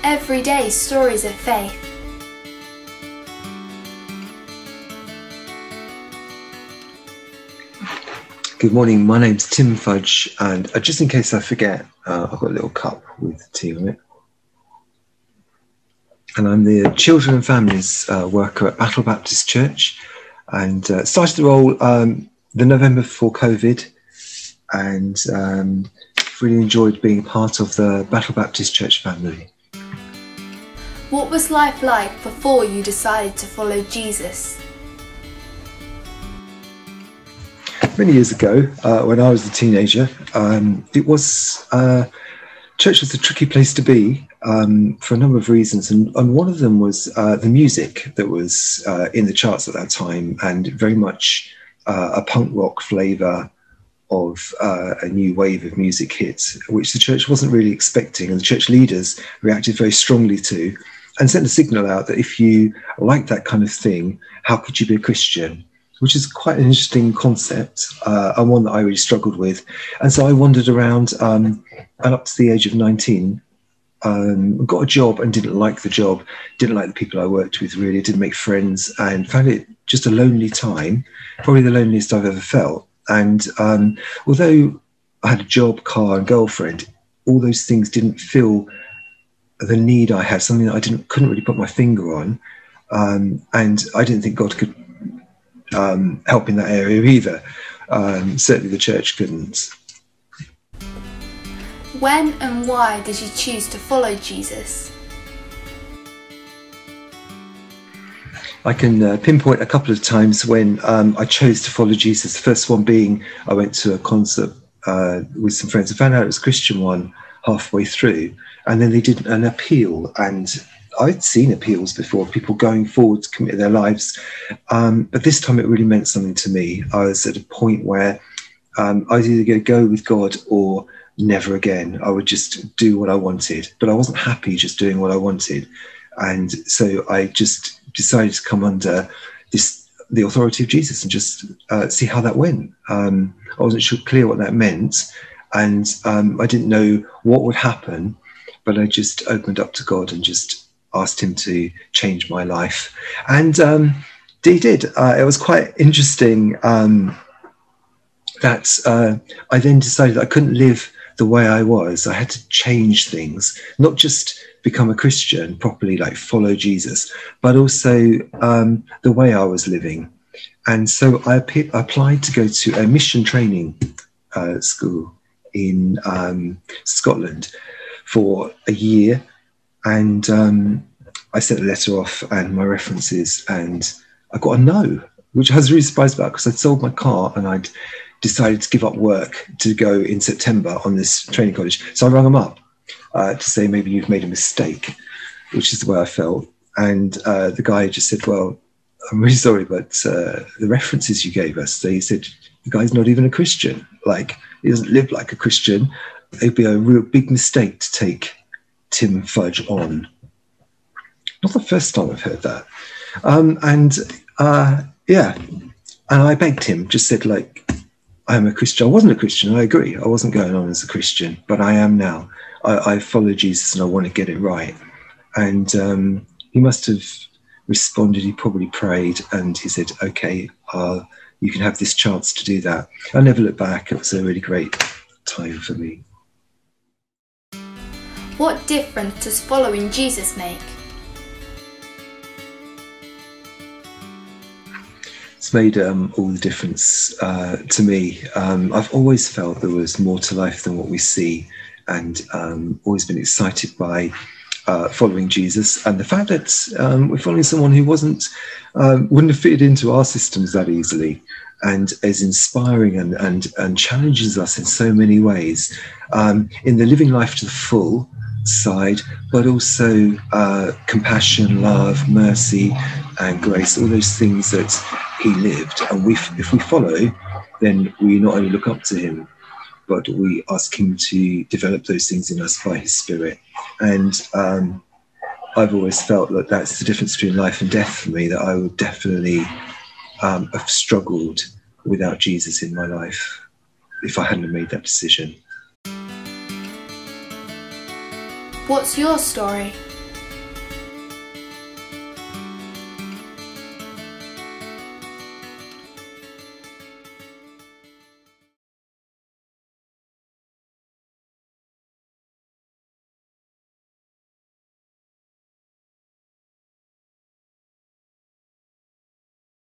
everyday stories of faith. Good morning, my name's Tim Fudge, and just in case I forget, I've got a little cup with tea on it. And I'm the Children and Families worker at Battle Baptist Church, and started the role the November before COVID, and really enjoyed being part of the Battle Baptist Church family. What was life like before you decided to follow Jesus? Many years ago, when I was a teenager, church was a tricky place to be for a number of reasons, and one of them was the music that was in the charts at that time, and very much a punk rock flavour of a new wave of music hits, which the church wasn't really expecting, and the church leaders reacted very strongly to, and sent a signal out that if you like that kind of thing, how could you be a Christian? Which is quite an interesting concept, and one that I really struggled with. And so I wandered around, and up to the age of 19, got a job and didn't like the job, didn't like the people I worked with really, didn't make friends, and found it just a lonely time, probably the loneliest I've ever felt. And although I had a job, car and girlfriend, all those things didn't fill the need I had, something that I couldn't really put my finger on, and I didn't think God could help in that area either. Certainly the church couldn't. When and why did you choose to follow Jesus? I can pinpoint a couple of times when I chose to follow Jesus. The first one being I went to a concert with some friends and found out it was a Christian one halfway through, and then they did an appeal, and I'd seen appeals before, people going forward to commit their lives, but this time it really meant something to me. I was at a point where I was either going to go with God or never again. I would just do what I wanted, but I wasn't happy just doing what I wanted. And so I just decided to come under the authority of Jesus and just see how that went. I wasn't clear what that meant, and I didn't know what would happen, but I just opened up to God and just asked him to change my life, and he did. It was quite interesting that I then decided I couldn't live the way I was. I had to change things, not just become a Christian properly, like follow Jesus, but also the way I was living. And so I applied to go to a mission training school in Scotland for a year. And I sent a letter off and my references, and I got a no, which I was really surprised about because I'd sold my car and I'd decided to give up work to go in September on this training college. So I rang them up to say, maybe you've made a mistake, which is the way I felt. And the guy just said, well, I'm really sorry, but the references you gave us, they said, the guy's not even a Christian. Like, he doesn't live like a Christian. It'd be a real big mistake to take Tim Fudge on. Not the first time I've heard that. Yeah, and I begged him, just said, like, I am a Christian. I wasn't a Christian, I agree. I wasn't going on as a Christian, but I am now. I follow Jesus and I want to get it right. And he must have responded. He probably prayed, and he said, okay, you can have this chance to do that. I never looked back. It was a really great time for me. What difference does following Jesus make? It's made all the difference to me. I've always felt there was more to life than what we see, and always been excited by following Jesus, and the fact that we're following someone who wouldn't have fitted into our systems that easily, and is inspiring and challenges us in so many ways, in the living life to the full side, but also compassion, love, mercy and grace, all those things that he lived. And if we follow, then we not only look up to him, but we ask him to develop those things in us by his Spirit. And I've always felt that that's the difference between life and death for me, that I would definitely have struggled without Jesus in my life if I hadn't made that decision. What's your story?